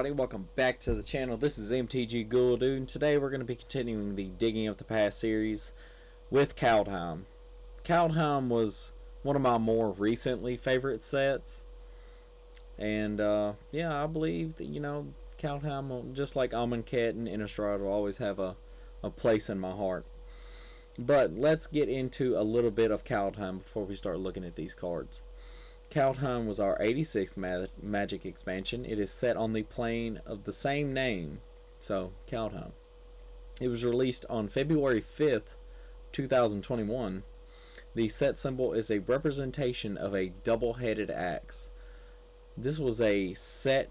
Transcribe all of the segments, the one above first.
everybody, welcome back to the channel. This is MTG Ghoul Dude, and today we're going to be continuing the Digging Up the Past series with Kaldheim. Kaldheim was one of my more recently favorite sets, and yeah, I believe that, Kaldheim, just like Amonkhet and Innistrad, will always have a place in my heart. But let's get into a little bit of Kaldheim before we start looking at these cards. Kaldheim was our 86th Magic expansion. It is set on the plane of the same name, so Kaldheim. It was released on February 5th, 2021. The set symbol is a representation of a double-headed axe. This was set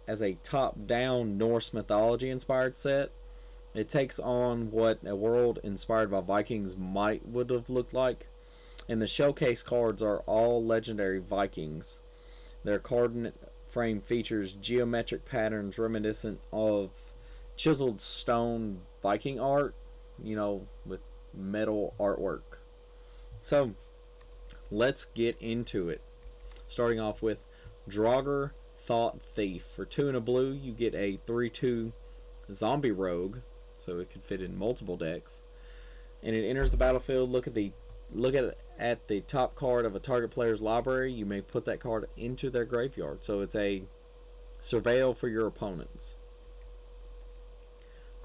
as a top-down Norse mythology inspired set. It takes on what a world inspired by Vikings would have looked like. And the showcase cards are all legendary Vikings. Their card frame features geometric patterns reminiscent of chiseled stone Viking art, with metal artwork. So, let's get into it. Starting off with Draugr Thought Thief. For 2 and a blue, you get a 3/2 zombie rogue, so it could fit in multiple decks. And it enters the battlefield. Look at the top card of a target player's library. You may put that card into their graveyard. So it's a surveil for your opponents.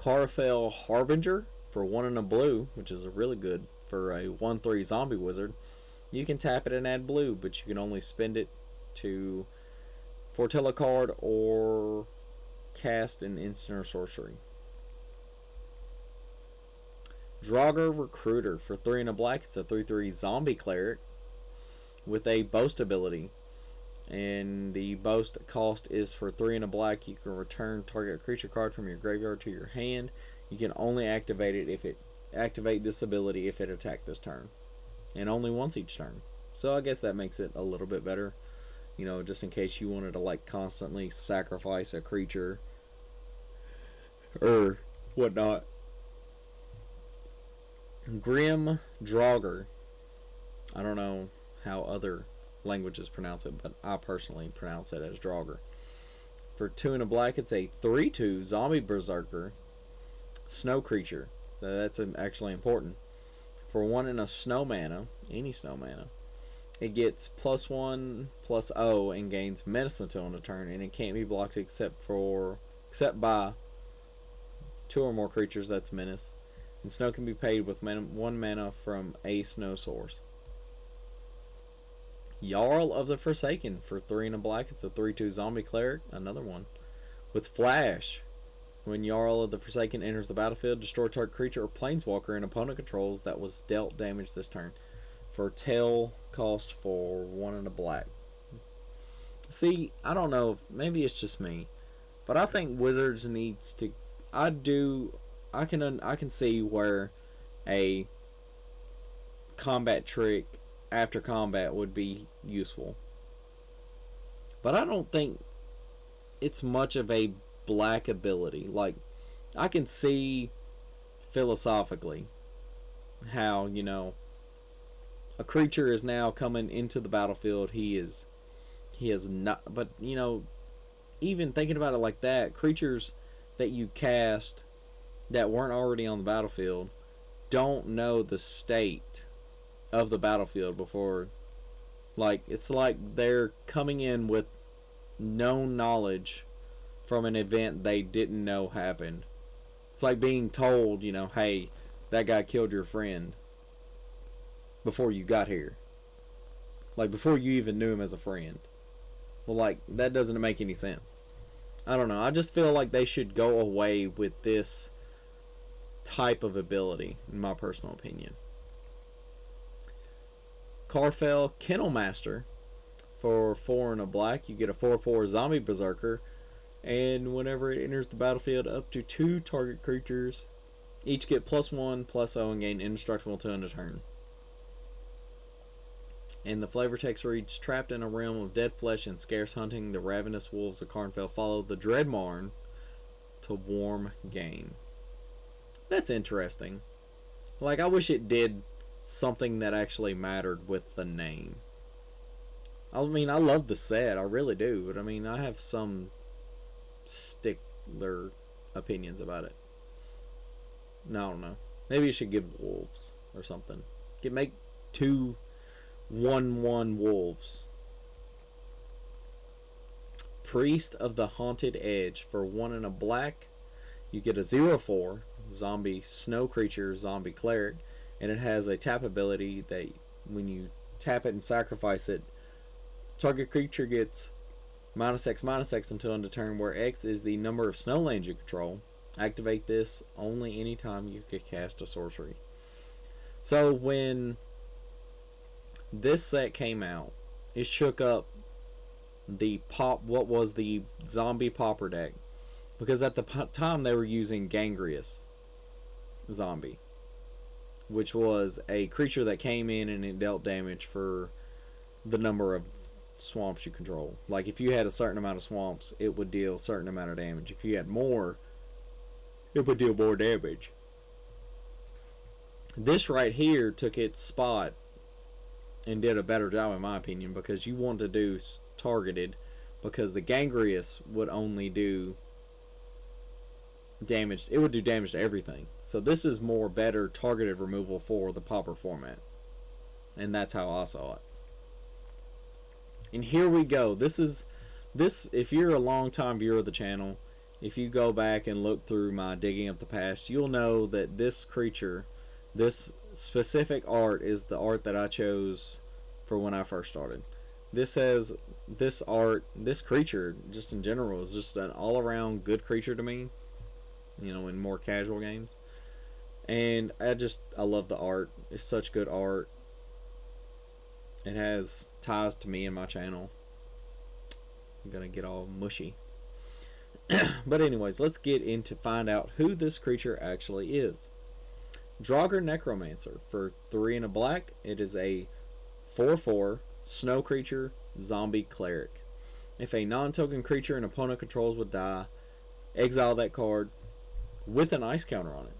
Karfell Harbinger for 1 and a blue, which is really good for a 1/3 zombie wizard. You can tap it and add blue, but you can only spend it to foretell a card or cast an instant or sorcery. Draugr Recruiter for 3 and a black. It's a 3/3 zombie cleric with a boast ability, and the boast cost is for 3 and a black. You can return target creature card from your graveyard to your hand. You can only activate this ability if it attacked this turn, and only once each turn. So I guess that makes it a little bit better, just in case you wanted to constantly sacrifice a creature or whatnot. Grim Draugr. I don't know how other languages pronounce it, but I personally pronounce it as Draugr. For 2 and a black, it's a 3/2 zombie berserker snow creature. So that's actually important. For 1 and a snow mana, any snow mana, it gets +1/+0 and gains menace until end of turn, and it can't be blocked except by 2 or more creatures. That's menace. And snow can be paid with 1 mana from a snow source. Jarl of the Forsaken for 3 and a black. It's a 3/2 zombie cleric. Another one. With flash. When Jarl of the Forsaken enters the battlefield, destroy target creature or planeswalker and opponent controls that was dealt damage this turn. For tail cost for 1 and a black. See, I don't know. Maybe it's just me. But I think Wizards needs to... I can see where a combat trick after combat would be useful, but I don't think it's much of a black ability. I can see philosophically how a creature is now coming into the battlefield. He is not, but even thinking about it like that, creatures that you cast that weren't already on the battlefield don't know the state of the battlefield before. It's like they're coming in with known knowledge from an event they didn't know happened. It's like being told, hey, that guy killed your friend before you got here. Before you even knew him as a friend. Well, that doesn't make any sense. I don't know. I just feel like they should go away with this type of ability, in my personal opinion. Karfell Kennel-Master for 4 and a black. You get a 4/4 zombie berserker, and whenever it enters the battlefield, up to 2 target creatures each get +1/+0 and gain indestructible until end of turn. And the flavor text reads: trapped in a realm of dead flesh and scarce hunting, the ravenous wolves of Karfell follow the dread Marn to warm game. That's interesting. I wish it did something that actually mattered with the name. I mean, I love the set, I really do, but I mean, I have some stickler opinions about it. No, I don't know. Maybe you should give wolves or something. Make 2/1/1 wolves. Priest of the Haunted Edge. For 1 and a black, you get a 0/4 zombie snow creature, zombie cleric, and it has a tap ability that when you tap it and sacrifice it, target creature gets -X/-X until end of turn, where X is the number of snowlands you control. Activate this only anytime you can cast a sorcery. So when this set came out, it shook up what was the zombie pauper deck, because at the time they were using Gangreous zombie, which was a creature that came in and it dealt damage for the number of swamps you control. Like if you had a certain amount of swamps, it would deal a certain amount of damage. If you had more, it would deal more damage. This right here took its spot and did a better job in my opinion, because you want to do targeted, because the Gangreous would only do damage. It would do damage to everything. So this is more better targeted removal for the pauper format, and that's how I saw it. And here we go. This if you're a long time viewer of the channel, if you go back and look through my digging up the past, you'll know that this creature, this specific art, is the art that I chose for when I first started. This creature just in general is just an all-around good creature to me, you know, in more casual games. And I love the art. It's such good art. It has ties to me and my channel. I'm gonna get all mushy. But anyways, let's get into find out who this creature actually is. Draugr Necromancer. For 3 and a black, it is a 4/4 snow creature, zombie cleric. If a non-token creature an opponent controls would die, exile that card with an ice counter on it.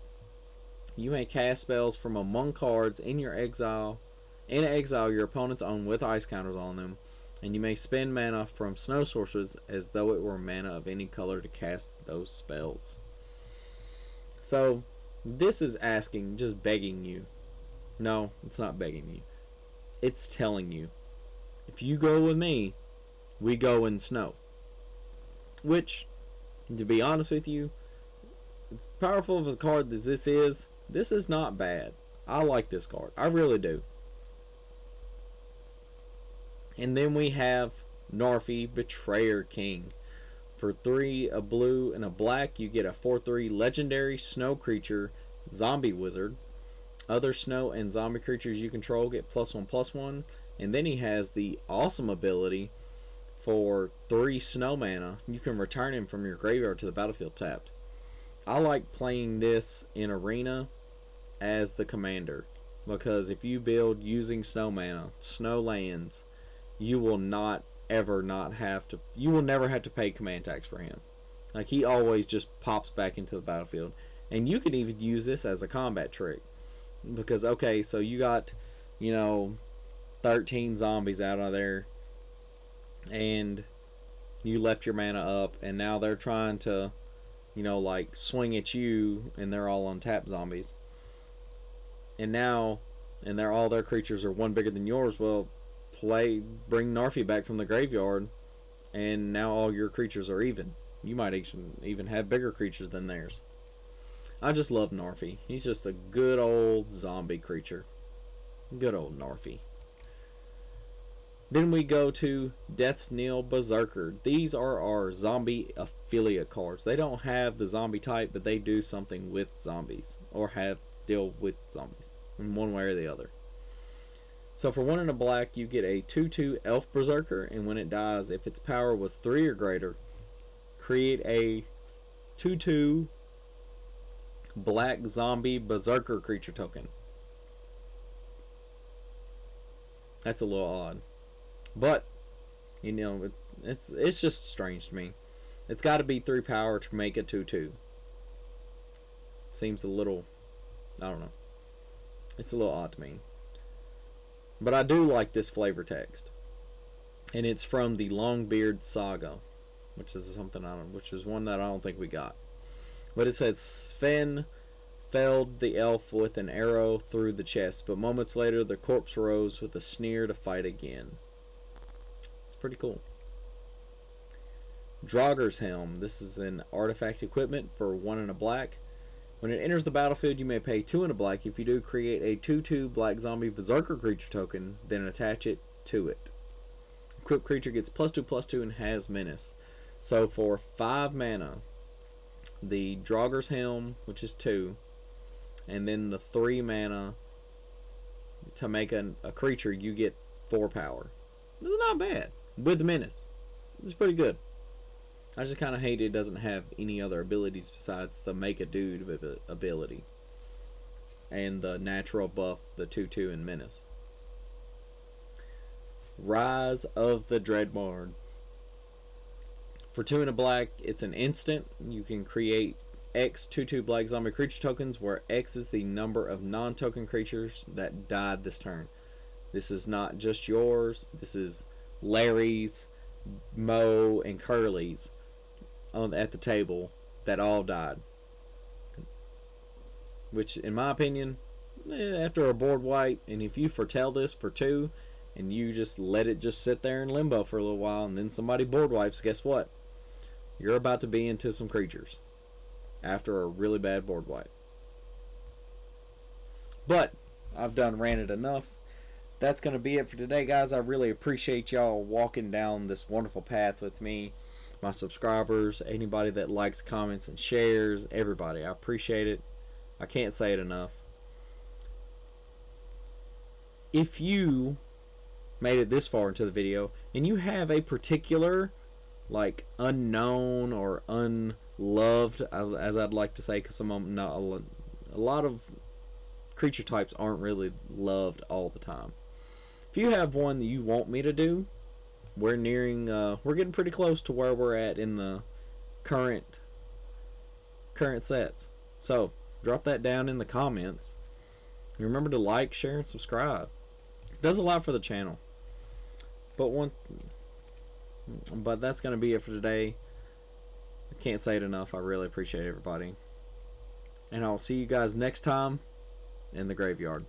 You may cast spells from among cards in your exile and exile your opponent's own with ice counters on them, and you may spend mana from snow sources as though it were mana of any color to cast those spells. So this is asking, just begging you. No, it's not begging you. It's telling you, if you go with me, we go in snow. Which, to be honest with you, it's powerful of a card as this is not bad. I like this card. I really do. And then we have Narfi, Betrayer King. For 3, a blue, and a black, you get a 4/3 legendary snow creature, zombie wizard. Other snow and zombie creatures you control get +1/+1. And then he has the awesome ability for 3 snow mana. You can return him from your graveyard to the battlefield tapped. I like playing this in Arena as the commander, because if you build using snow mana, snow lands, you will never have to pay command tax for him. Like, he always just pops back into the battlefield. And you can even use this as a combat trick, because okay, so you got, 13 zombies out of there, and you left your mana up, and now they're trying to, like, swing at you, and they're all untapped zombies, and all their creatures are one bigger than yours. Well, bring Narfi back from the graveyard, and now all your creatures are even. You might even have bigger creatures than theirs. I just love Narfi. He's just a good old zombie creature. Good old Narfi. Then we go to Deathknell Berserker. These are our zombie affiliate cards. They don't have the zombie type, but they do something with zombies, or deal with zombies in one way or the other. So for 1 and a black, you get a 2/2 Elf Berserker, and when it dies, if its power was 3 or greater, create a 2/2 black zombie berserker creature token. That's a little odd, but it's just strange to me. It's got to be 3 power to make a 2/2. Seems a little, I don't know. It's a little odd to me. But I do like this flavor text. and it's from the Longbeard Saga, which is which is one that I don't think we got. But it said Sven felled the elf with an arrow through the chest, but moments later the corpse rose with a sneer to fight again. It's pretty cool. Draugr's Helm. This is an artifact equipment for 1 and a black. When it enters the battlefield, you may pay 2 and a black. If you do, create a 2/2 black zombie berserker creature token, then attach it to it. Equipped creature gets +2/+2 and has menace. So for 5 mana, the Draugr's Helm, which is 2, and then the 3 mana to make a creature, you get 4 power. This is not bad with menace. It's pretty good. I just kind of hate it doesn't have any other abilities besides the make a dude ability and the natural buff, the 2/2 and menace. Rise of the Dreadbard. For 2 and a black, it's an instant. You can create X 2/2 black zombie creature tokens, where X is the number of non-token creatures that died this turn. This is not just yours. This is Larry's, Mo, and Curly's at the table that all died. Which, in my opinion, after a board wipe, and if you foretell this for 2, and you just let it just sit there in limbo for a little while, and then somebody board wipes, guess what? You're about to be into some creatures after a really bad board wipe. But I've done ranted enough. That's going to be it for today, guys. I really appreciate y'all walking down this wonderful path with me. My subscribers, anybody that likes, comments, and shares, everybody. I appreciate it. I can't say it enough. If you made it this far into the video and you have a particular like unknown or unloved, as I'd like to say, because some of them not a lot of creature types aren't really loved all the time. If you have one that you want me to do, we're getting pretty close to where we're at in the current sets. So drop that down in the comments. And remember to like, share, and subscribe. It does a lot for the channel. But that's gonna be it for today. I can't say it enough. I really appreciate everybody. And I'll see you guys next time in the graveyard.